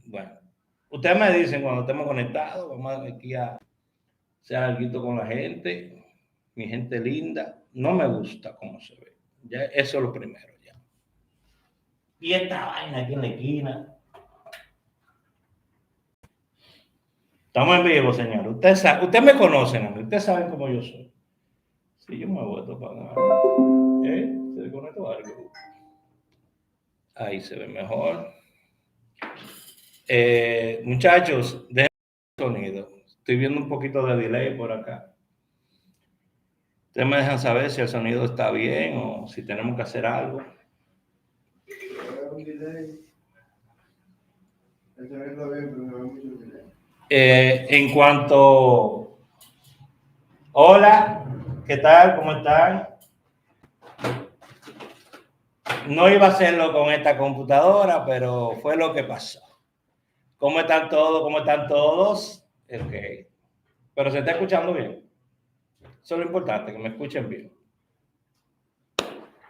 Bueno, ustedes me dicen cuando estemos conectados, vamos aquí a hacer algo con la gente, mi gente linda. No me gusta cómo se ve. Ya, eso es lo primero. Ya. Y esta vaina aquí en la esquina. Estamos en vivo, señor. Ustedes me conocen a mí, ustedes saben cómo yo soy. Si yo me voy a topar algo, se desconectó algo. Ahí se ve mejor. Muchachos, dejen el sonido. Estoy viendo un poquito de delay por acá. Ustedes me dejan saber si el sonido está bien o si tenemos que hacer algo. En cuanto... Hola, ¿qué tal? ¿Cómo están? No iba a hacerlo con esta computadora, pero fue lo que pasó. ¿Cómo están todos? ¿Cómo están todos? Ok. Pero se está escuchando bien. Eso es lo importante, que me escuchen bien.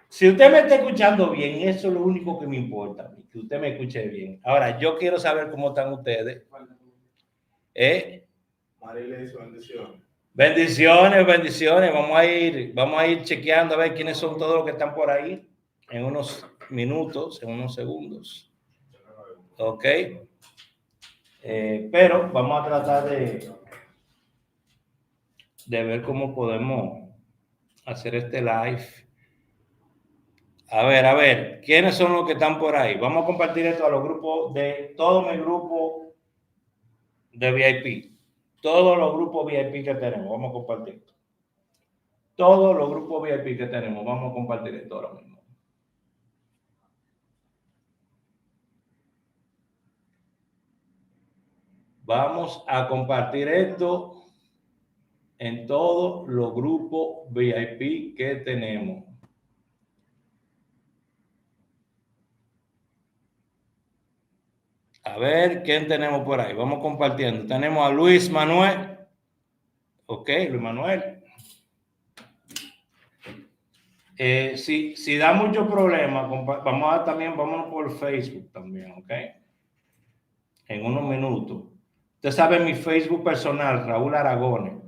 Si usted me está escuchando bien, eso es lo único que me importa, que usted me escuche bien. Ahora, yo quiero saber cómo están ustedes. Mariles, bendiciones. Bendiciones, bendiciones. Vamos a ir chequeando a ver quiénes son todos los que están por ahí en unos minutos, en unos segundos. Ok. Pero vamos a tratar de ver cómo podemos hacer este live. A ver, ¿quiénes son los que están por ahí? Vamos a compartir esto a los grupos de todo mi grupo de VIP. Todos los grupos VIP que tenemos, vamos a compartir. Todos los grupos VIP que tenemos, vamos a compartir esto ahora mismo. Vamos a compartir esto en todos los grupos VIP que tenemos. A ver, ¿quién tenemos por ahí? Vamos compartiendo. Tenemos a Luis Manuel. Ok, Luis Manuel. Si da mucho problema, vámonos por Facebook también, ¿ok? En unos minutos. Usted sabe mi Facebook personal, Raúl Aragones.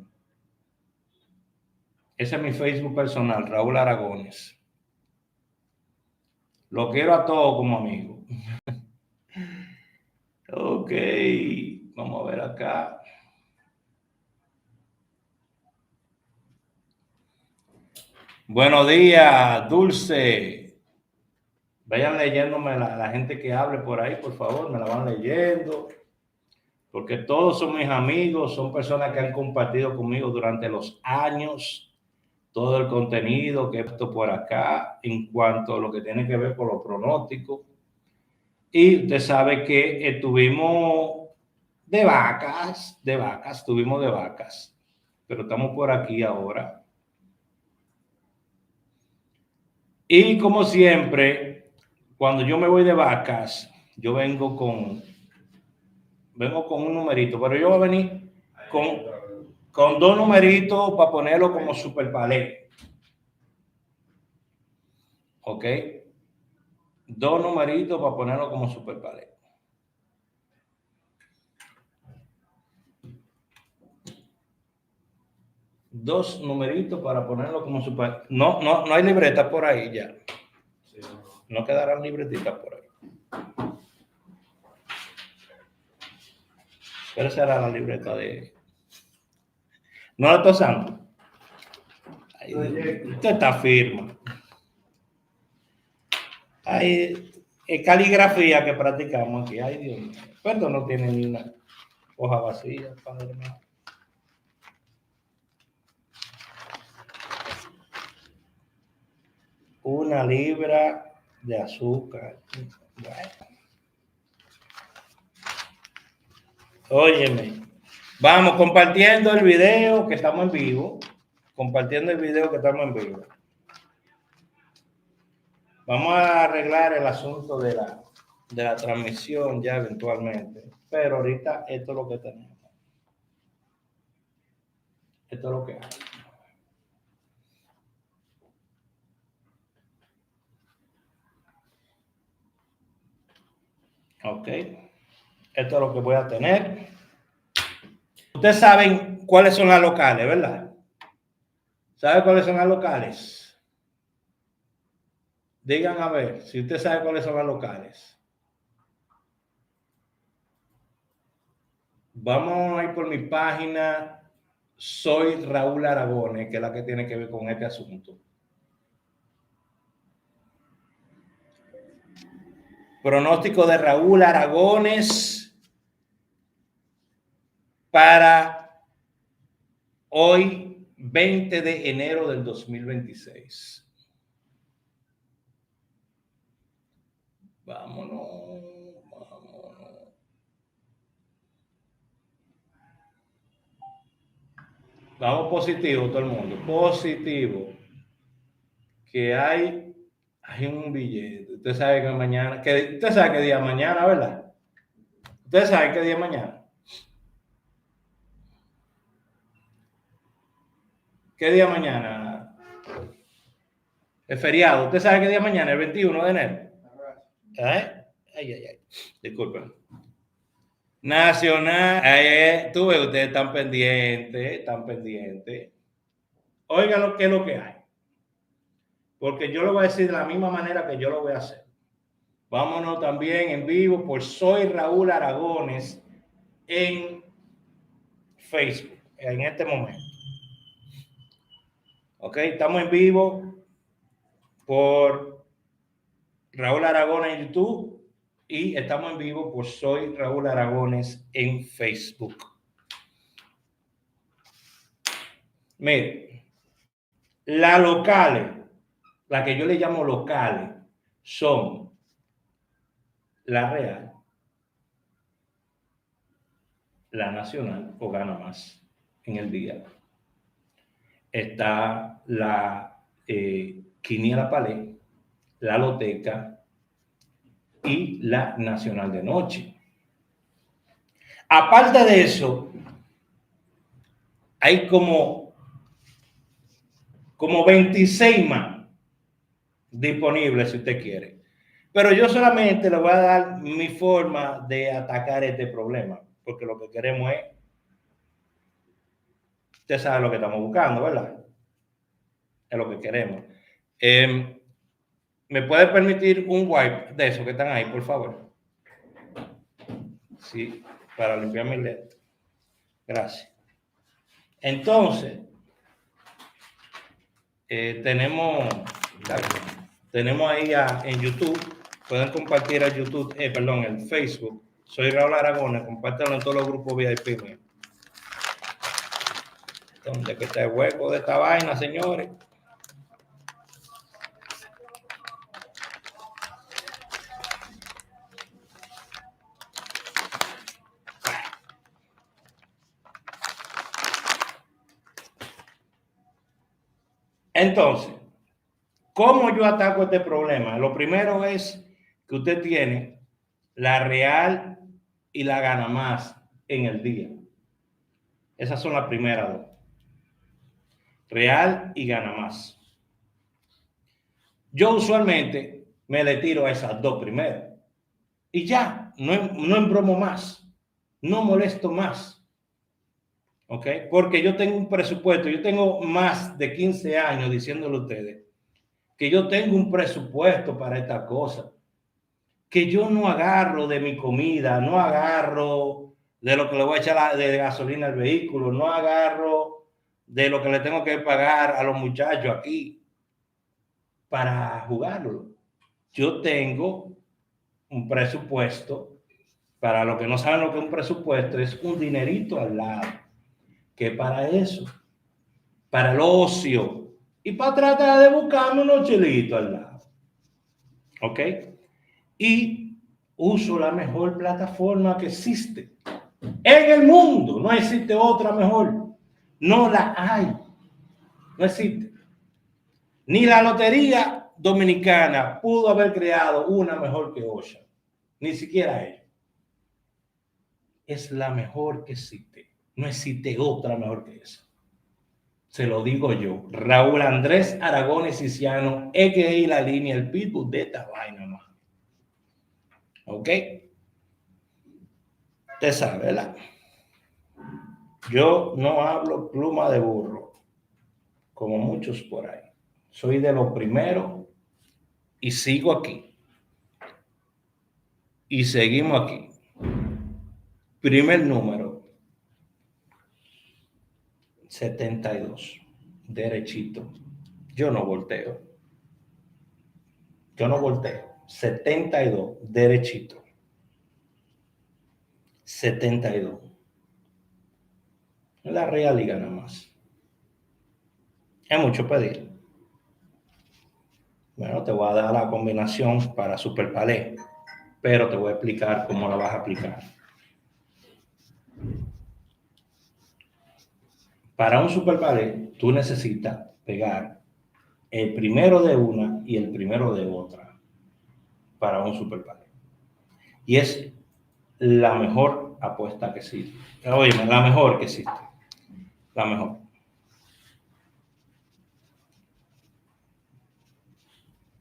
Ese es mi Facebook personal, Raúl Aragones. Lo quiero a todos como amigo. Ok, vamos a ver acá. Buenos días, Dulce. Vayan leyéndome la gente que hable por ahí, por favor, me la van leyendo. Porque todos son mis amigos, son personas que han compartido conmigo durante los años todo el contenido que he puesto por acá en cuanto a lo que tiene que ver con los pronósticos. Y usted sabe que estuvimos de vacas, pero estamos por aquí ahora. Y como siempre, cuando yo me voy de vacas, yo vengo con un numerito, pero yo voy a venir con dos numeritos para ponerlo como super palé. ¿Ok? Dos numeritos para ponerlo como super palé. Dos numeritos para ponerlo como super. No hay libreta por ahí ya. No quedarán libretitas por ahí. Pero será la libreta de. No la estoy usando. Usted está firme. Hay caligrafía que practicamos aquí. Ay, Dios mío. Pero no tiene ni una hoja vacía, padre mío. Una libra de azúcar. Bueno. Óyeme. Vamos compartiendo el video que estamos en vivo. Compartiendo el video que estamos en vivo. Vamos a arreglar el asunto de la transmisión ya eventualmente. Pero ahorita esto es lo que tenemos. Esto es lo que hay. Ok. Esto es lo que voy a tener. Ustedes saben cuáles son las locales, ¿verdad? ¿Saben cuáles son las locales? Digan a ver si usted sabe cuáles son las locales. Vamos a ir por mi página. Soy Raúl Aragones, que es la que tiene que ver con este asunto. Pronóstico de Raúl Aragones para hoy, 20 de enero del 2026. Vámonos. Vamos positivo, todo el mundo. Positivo. Que hay un billete. Usted sabe que mañana, usted sabe qué día es mañana, ¿verdad? Usted sabe qué día es mañana. ¿Qué día es mañana? Es feriado. ¿Usted sabe qué día es mañana? El 21 de enero. ¿Eh? Ay. Disculpen. Nacional. Tú ves, ustedes están pendientes. Oigan lo que es lo que hay. Porque yo lo voy a decir de la misma manera que yo lo voy a hacer. Vámonos también en vivo por Soy Raúl Aragones en Facebook en este momento. Ok, estamos en vivo por Raúl Aragones en YouTube y estamos en vivo por Soy Raúl Aragones en Facebook. Mire, las locales, las que yo le llamo locales, son la Real, la Nacional o Gana Más en el día. Está la Quiniela Palé, la Loteca y la Nacional de Noche. Aparte de eso, hay como 26 más disponibles si usted quiere. Pero yo solamente le voy a dar mi forma de atacar este problema, porque lo que queremos es, usted sabe lo que estamos buscando, ¿verdad? Es lo que queremos. ¿Me puede permitir un wipe de esos que están ahí, por favor? Sí, para limpiar mi lente. Gracias. Entonces, tenemos ahí en YouTube, pueden compartir a YouTube, en Facebook. Soy Raúl Aragones, compártanlo en todos los grupos VIP míos. ¿Dónde que está el hueco de esta vaina, señores? Entonces, ¿cómo yo ataco este problema? Lo primero es que usted tiene la Real y la Gana Más en el día. Esas son las primeras dos. Real y Gana Más. Yo usualmente me le tiro a esas dos primeras. Y ya, no embromo más. No molesto más. ¿Ok? Porque yo tengo un presupuesto. Yo tengo más de 15 años diciéndole a ustedes que yo tengo un presupuesto para esta cosa. Que yo no agarro de mi comida, no agarro de lo que le voy a echar de gasolina al vehículo, no agarro de lo que le tengo que pagar a los muchachos aquí para jugarlo. Yo tengo un presupuesto. Para los que no saben lo que es un presupuesto, es un dinerito al lado, que para eso, para el ocio y para tratar de buscarme unos chelitos al lado. ¿Ok? Y uso la mejor plataforma que existe en el mundo. No existe otra mejor. No la hay. No existe. Ni la Lotería Dominicana pudo haber creado una mejor que Ocean. Ni siquiera ella. Es la mejor que existe. No existe otra mejor que esa. Se lo digo yo. Raúl Andrés Aragones Ciciano, a.k.a. la línea, el pitbull de esta vaina, más. ¿Ok? Usted sabe, ¿verdad? Yo no hablo pluma de burro, como muchos por ahí. Soy de los primeros y sigo aquí. Y seguimos aquí. Primer número, 72, derechito. Yo no volteo. 72, derechito. 72. La Real Liga nada más. Es mucho pedir. Bueno, te voy a dar la combinación para Super Palé, pero te voy a explicar cómo la vas a aplicar. Para un Super Palé, tú necesitas pegar el primero de una y el primero de otra para un Super Palé. Y es la mejor apuesta que existe. Oye, la mejor que existe. La mejor.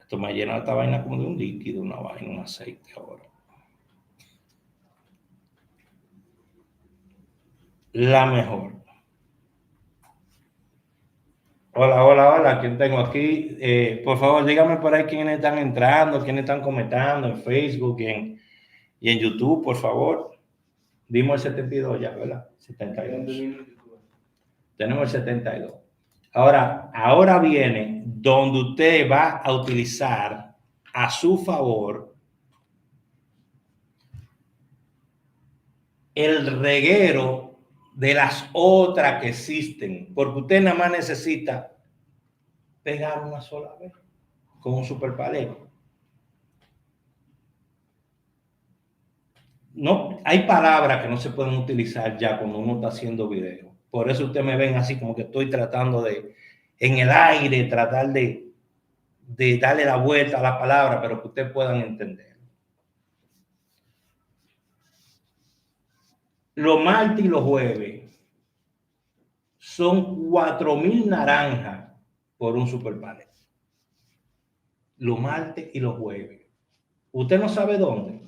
Esto me llena esta vaina como de un líquido, una vaina, un aceite ahora. La mejor. Hola, hola, hola, ¿quién tengo aquí? Por favor, díganme por ahí quiénes están entrando, quiénes están comentando en Facebook y en YouTube, por favor. Dimos el 72 ya, ¿verdad? 72. Tenemos el 72. Ahora viene donde usted va a utilizar a su favor el reguero de las otras que existen, porque usted nada más necesita pegar una sola vez con un super palé. No, hay palabras que no se pueden utilizar ya cuando uno está haciendo video. Por eso ustedes me ven así como que estoy tratando de, en el aire, tratar de darle la vuelta a la palabra, pero que ustedes puedan entender. Los martes y los jueves son 4,000 naranjas por un super palé. Los martes y los jueves. ¿Usted no sabe dónde?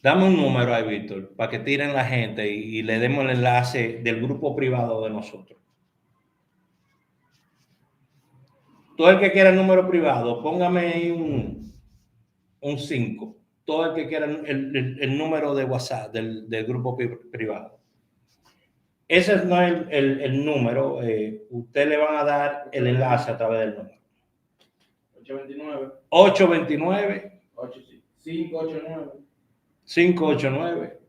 Dame un número ahí, Víctor, para que tiren la gente y le demos el enlace del grupo privado de nosotros. Todo el que quiera el número privado, póngame ahí un 5. Todo el que quiera el número de WhatsApp del grupo privado. Ese no es el número. Usted le van a dar el enlace a través del número. 829. 589.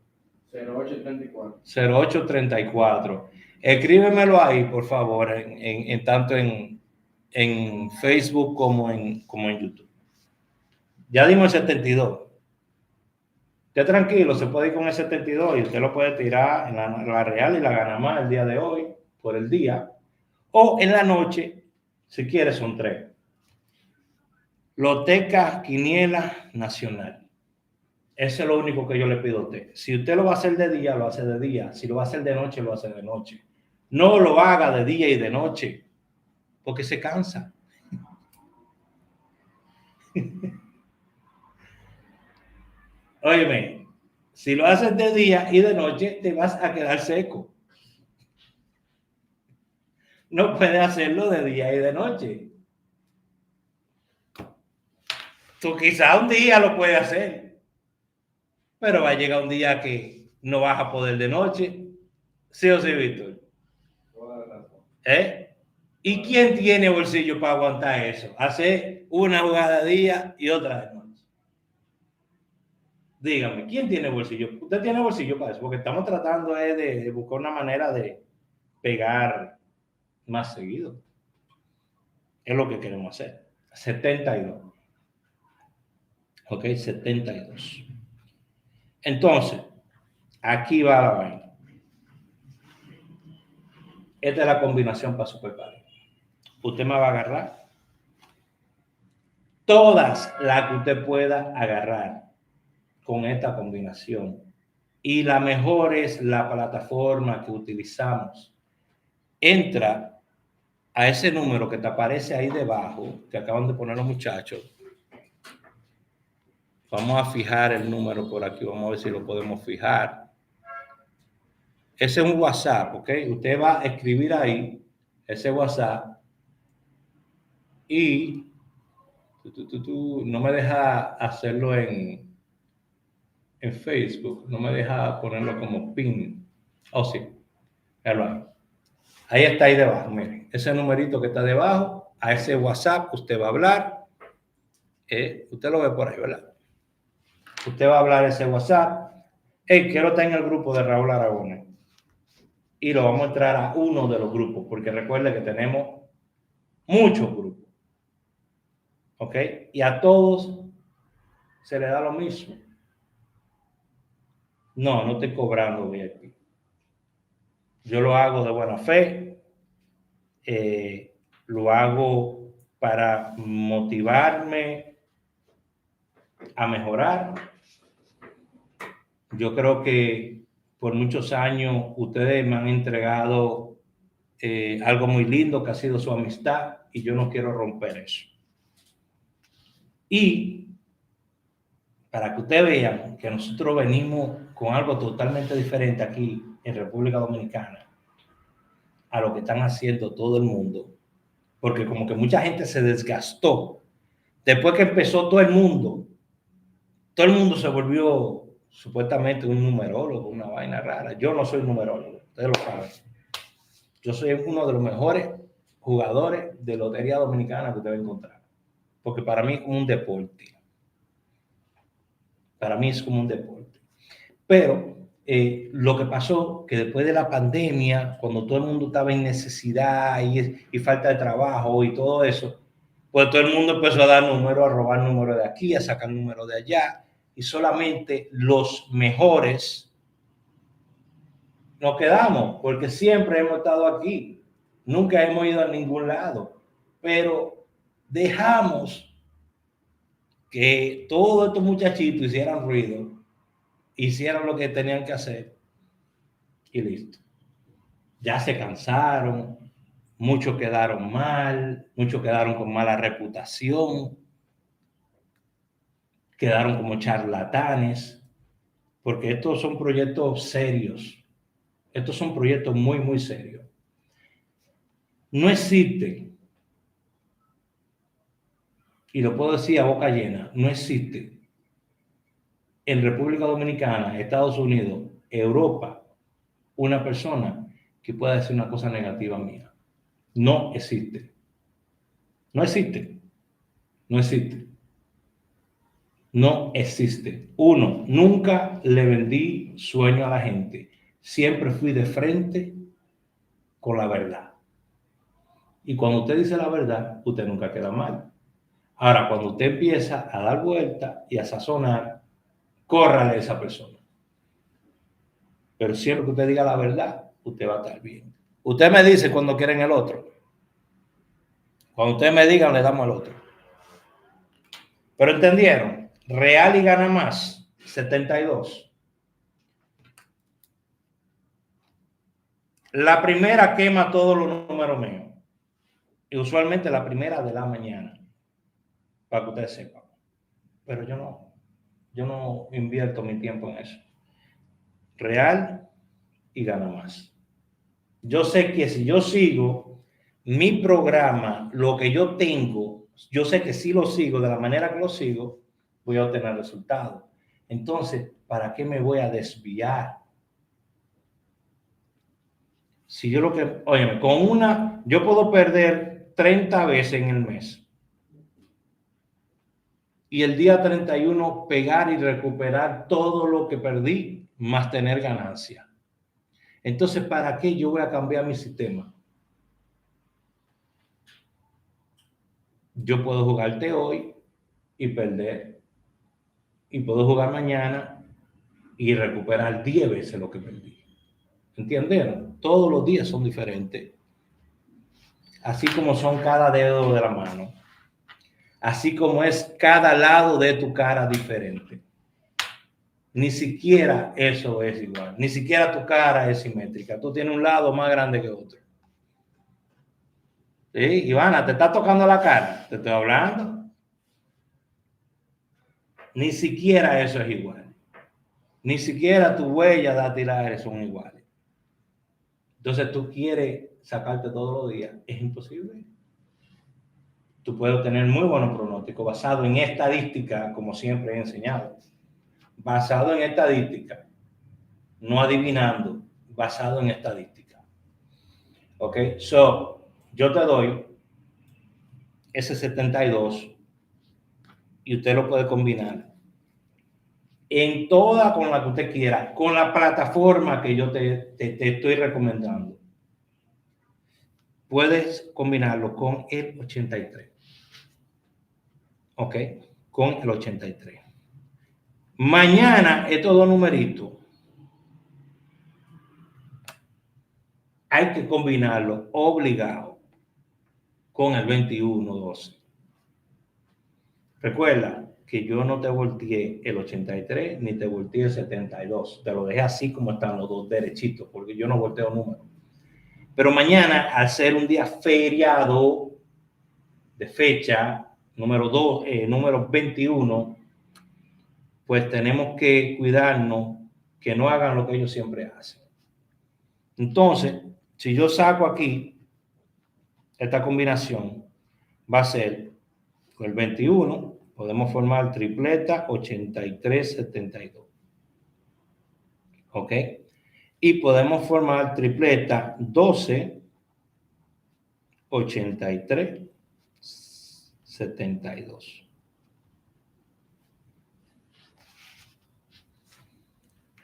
0834. Escríbemelo ahí, por favor, tanto en Facebook como en YouTube. Ya dimos el 72. Usted tranquilo, se puede ir con el 72 y usted lo puede tirar en la Real y la gana más el día de hoy, por el día, o en la noche, si quiere, son 3. Loteca Quiniela Nacional. Eso es lo único que yo le pido a usted. Si usted lo va a hacer de día, lo hace de día. Si lo va a hacer de noche, lo hace de noche. No lo haga de día y de noche, porque se cansa. Óyeme, si lo haces de día y de noche, te vas a quedar seco. No puedes hacerlo de día y de noche. Tú quizá un día lo puedes hacer, pero va a llegar un día que no vas a poder de noche. ¿Sí o sí, Víctor? ¿Eh? ¿Y quién tiene bolsillo para aguantar eso? Hacer una jugada de día y otra de noche. Dígame, ¿quién tiene bolsillo? Usted tiene bolsillo para eso, porque estamos tratando de buscar una manera de pegar más seguido. Es lo que queremos hacer. 72. Ok, 72. Entonces, aquí va la vaina. Esta es la combinación para Super Palé. Usted me va a agarrar todas las que usted pueda agarrar con esta combinación. Y la mejor es la plataforma que utilizamos. Entra a ese número que te aparece ahí debajo, que acaban de poner los muchachos. Vamos a fijar el número por aquí, vamos a ver si lo podemos fijar. Ese es un WhatsApp, ¿ok? Usted va a escribir ahí ese WhatsApp y no me deja hacerlo en Facebook, no me deja ponerlo como pin. Oh, sí, ahí está ahí debajo, miren, ese numerito que está debajo, a ese WhatsApp usted va a hablar, usted lo ve por ahí, ¿verdad? Usted va a hablar ese WhatsApp, hey, quiero estar en el grupo de Raúl Aragones, y lo vamos a entrar a uno de los grupos, porque recuerde que tenemos muchos grupos, ¿ok? Y a todos se le da lo mismo. No, no estoy cobrando VIP. Yo lo hago de buena fe, lo hago para motivarme a mejorar. Yo creo que por muchos años ustedes me han entregado algo muy lindo que ha sido su amistad y yo no quiero romper eso. Y para que ustedes vean que nosotros venimos con algo totalmente diferente aquí en República Dominicana a lo que están haciendo todo el mundo, porque como que mucha gente se desgastó después que empezó todo el mundo se volvió supuestamente un numerólogo, una vaina rara. Yo no soy numerólogo, ustedes lo saben. Yo soy uno de los mejores jugadores de lotería dominicana que usted va a encontrar, porque para mí es como un deporte. Para mí es como un deporte. Pero lo que pasó, que después de la pandemia, cuando todo el mundo estaba en necesidad y falta de trabajo y todo eso, pues todo el mundo empezó a dar números, a robar números de aquí, a sacar números de allá, y solamente los mejores nos quedamos, porque siempre hemos estado aquí, nunca hemos ido a ningún lado, pero dejamos que todos estos muchachitos hicieran ruido, hicieran lo que tenían que hacer y listo. Ya se cansaron, muchos quedaron mal, muchos quedaron con mala reputación, quedaron como charlatanes, porque estos son proyectos serios, estos son proyectos muy, muy serios. No existe, y lo puedo decir a boca llena, no existe en República Dominicana, Estados Unidos, Europa, una persona que pueda decir una cosa negativa mía. No existe. No existe. No existe. No existe. Uno, nunca le vendí sueño a la gente. Siempre fui de frente con la verdad. Y cuando usted dice la verdad, usted nunca queda mal. Ahora, cuando usted empieza a dar vuelta y a sazonar, córrale a esa persona. Pero siempre que usted diga la verdad, usted va a estar bien. Usted me dice cuando quieren el otro. Cuando ustedes me digan, le damos al otro. Pero entendieron, Real y gana más, 72. La primera quema todos los números míos. Y usualmente la primera de la mañana. Para que ustedes sepan. Pero yo no invierto mi tiempo en eso. Real y gana más. Yo sé que si yo sigo mi programa, lo que yo tengo, yo sé que si lo sigo de la manera que lo sigo, voy a obtener resultados. Entonces, ¿para qué me voy a desviar? Si yo lo que, óyeme, con una, yo puedo perder 30 veces en el mes. Y el día 31 pegar y recuperar todo lo que perdí, más tener ganancia. Entonces, ¿para qué yo voy a cambiar mi sistema? Yo puedo jugarte hoy y perder. Y puedo jugar mañana y recuperar 10 veces lo que perdí. ¿Entendieron? Todos los días son diferentes. Así como son cada dedo de la mano. Así como es cada lado de tu cara diferente. Ni siquiera eso es igual. Ni siquiera tu cara es simétrica. Tú tienes un lado más grande que otro. ¿Sí? Ivana, ¿te está tocando la cara? Te estoy hablando. Ni siquiera eso es igual. Ni siquiera tu huella dactilares son iguales. Entonces tú quieres sacarte todos los días. Es imposible. Tú puedes tener muy buenos pronósticos basado en estadística, como siempre he enseñado. Basado en estadística. No adivinando. Basado en estadística. ¿Ok? So, yo te doy ese 72 y usted lo puede combinar en toda con la que usted quiera, con la plataforma que yo te estoy recomendando. Puedes combinarlo con el 83. ¿Ok? Con el 83. Mañana, estos dos numeritos, hay que combinarlo obligado con el 21-12. Recuerda que yo no te volteé el 83 ni te volteé el 72. Te lo dejé así como están los dos derechitos, porque yo no volteo números. Pero mañana, al ser un día feriado de fecha, número 21, pues tenemos que cuidarnos que no hagan lo que ellos siempre hacen. Entonces, si yo saco aquí esta combinación, va a ser con el 21, podemos formar tripleta 83-72. ¿Ok? Y podemos formar tripleta 12-83-72.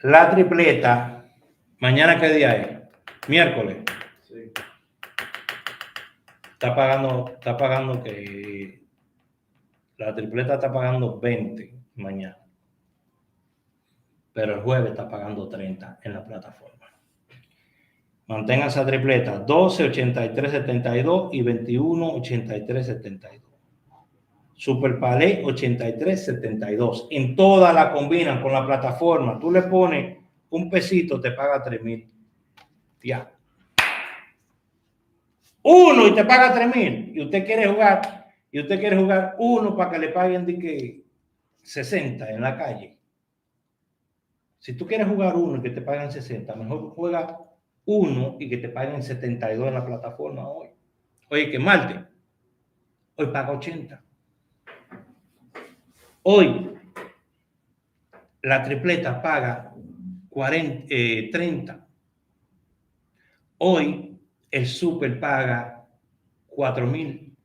La tripleta, ¿mañana qué día es? Miércoles. Sí. Está pagando que la tripleta está pagando 20 mañana. Pero el jueves está pagando 30 en la plataforma. Mantengan esa tripleta 12-83-72 y 21-83-72. Super Palé 83-72. En todas la combinan con la plataforma. Tú le pones un pesito, te paga 3,000. Ya. Uno y te paga 3,000. Y usted quiere jugar uno para que le paguen de que 60 en la calle. Si tú quieres jugar uno y que te paguen 60, mejor juega uno y que te paguen 72 en la plataforma hoy. Oye, que Marte, hoy paga 80. Hoy la tripleta paga 30. Hoy el super paga 4,000.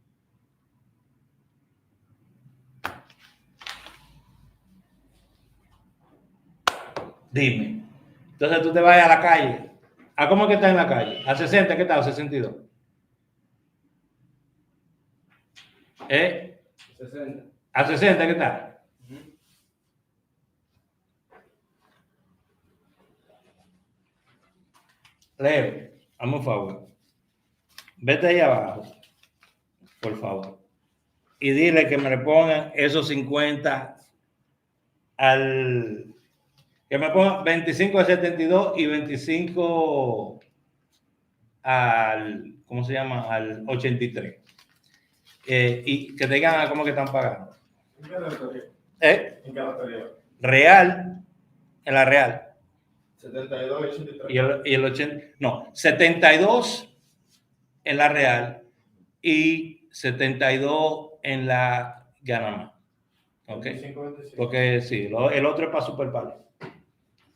Dime. Entonces tú te vas a la calle. ¿A cómo que está en la calle? ¿A 60? ¿Qué está? ¿A 62? 60. ¿A 60 qué está? Leo, hazme un favor. Vete ahí abajo, por favor. Y dile que me le pongan esos 50 al... Que me pongan 25 al 72 y 25 al... ¿Cómo se llama? Al 83. Y que te digan cómo que están pagando. ¿En qué lotería? ¿En qué lotería? Real, en la Real. 72 y 83. Y el 80... No, 72 en la Real y 72 en la Ganama. ¿Ok? 25, 25. Porque sí, el otro es para Super Palé.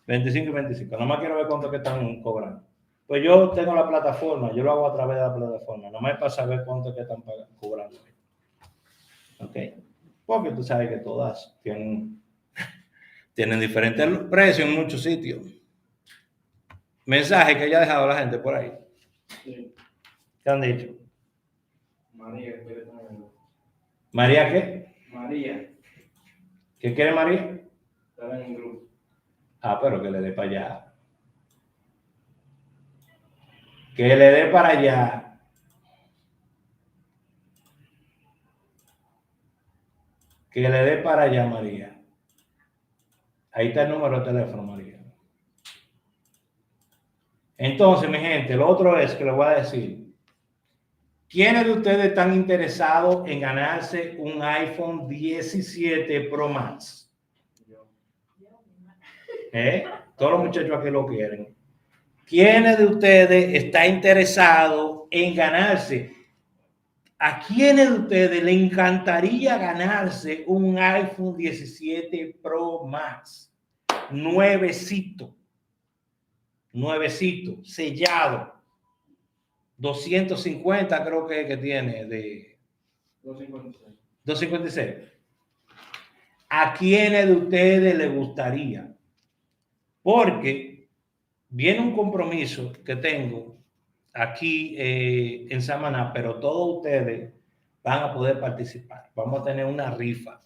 25 y 25. Nada más quiero ver cuánto que están cobrando. Pues yo tengo la plataforma, yo lo hago a través de la plataforma. Nada más es para saber cuánto que están cobrando. ¿Ok? Porque tú sabes que todas tienen diferentes precios en muchos sitios. Mensaje que haya dejado la gente por ahí. Sí. ¿Qué han dicho? María, quiere tener. ¿María qué? María, ¿Qué quiere María? está en un grupo. Ah, pero que le dé para allá. Que le dé para allá. Que le dé para allá, María. Ahí está el número de teléfono, María. Entonces, mi gente, lo otro es que les voy a decir. ¿Quiénes de ustedes están interesados en ganarse un iPhone 17 Pro Max? Todos los muchachos aquí lo quieren. ¿Quiénes de ustedes está interesado en ganarse? ¿A quiénes de ustedes le encantaría ganarse un iPhone 17 Pro Max? Nuevecito, sellado. 250 creo que tiene de 256. 256. ¿A quiénes de ustedes le gustaría? Porque viene un compromiso que tengo aquí en Samaná, pero todos ustedes van a poder participar. Vamos a tener una rifa.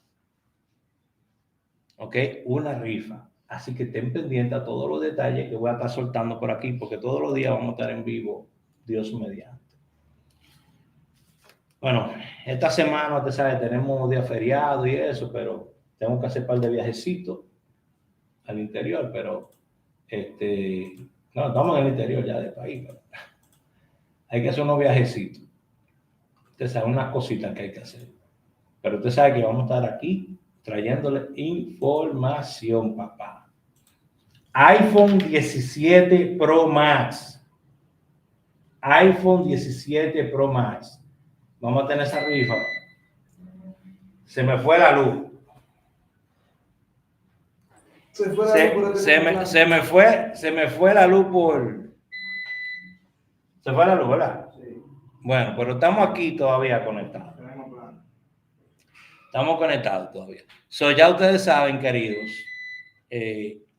¿Ok? Una rifa. Así que estén pendientes a todos los detalles que voy a estar soltando por aquí, porque todos los días vamos a estar en vivo, Dios mediante. Bueno, esta semana, usted sabe, tenemos día feriado y eso, pero tengo que hacer un par de viajecitos al interior, pero no, estamos en el interior ya del país, pero hay que hacer unos viajecitos. Usted sabe, unas cositas que hay que hacer. Pero usted sabe que vamos a estar aquí trayéndole información, papá. iPhone 17 Pro Max. iPhone 17 Pro Max. Vamos a tener esa rifa. Se me fue la luz. Se me fue la luz por... Se fue la luz, ¿verdad? Sí. Bueno, pero estamos aquí todavía conectados. Tenemos plan. Estamos conectados todavía. Ya ustedes saben, queridos,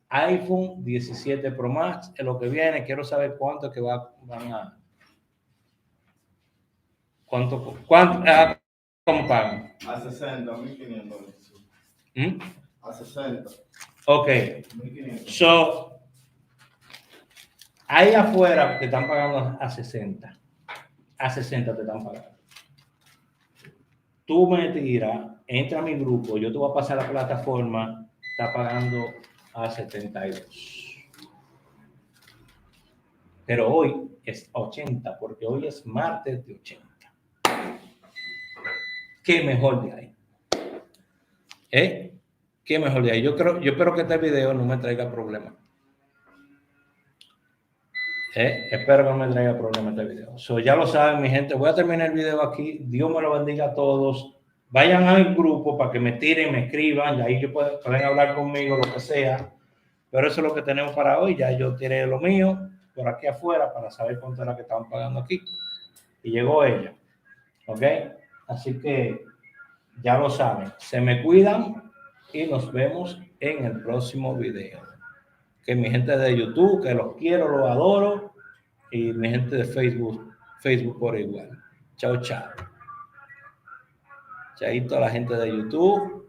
iPhone 17 Pro Max es lo que viene. Quiero saber cuánto que van a... ¿Cuánto ¿cómo pagan? A 60, 1.500. ¿Mm? A 60. Ok. 1.500. Ahí afuera te están pagando a 60. A 60 te están pagando. Tú me tiras, entra a mi grupo, yo te voy a pasar la plataforma, está pagando a 72. Pero hoy es 80, porque hoy es martes de 80. ¿Qué mejor de ahí? ¿Qué mejor de ahí? Yo espero que este video no me traiga problemas. Espero que no me traiga problemas este video. Ya lo saben, mi gente. Voy a terminar el video aquí. Dios me lo bendiga a todos. Vayan al grupo para que me tiren, me escriban. Y ahí pueden hablar conmigo, lo que sea. Pero eso es lo que tenemos para hoy. Ya yo tiré lo mío por aquí afuera para saber cuánto era que estaban pagando aquí. Y llegó ella. ¿Ok? Así que ya lo saben. Se me cuidan y nos vemos en el próximo video. Que mi gente de YouTube, que los quiero, los adoro, y mi gente de Facebook por igual. Chao, chao. Chaito a la gente de YouTube.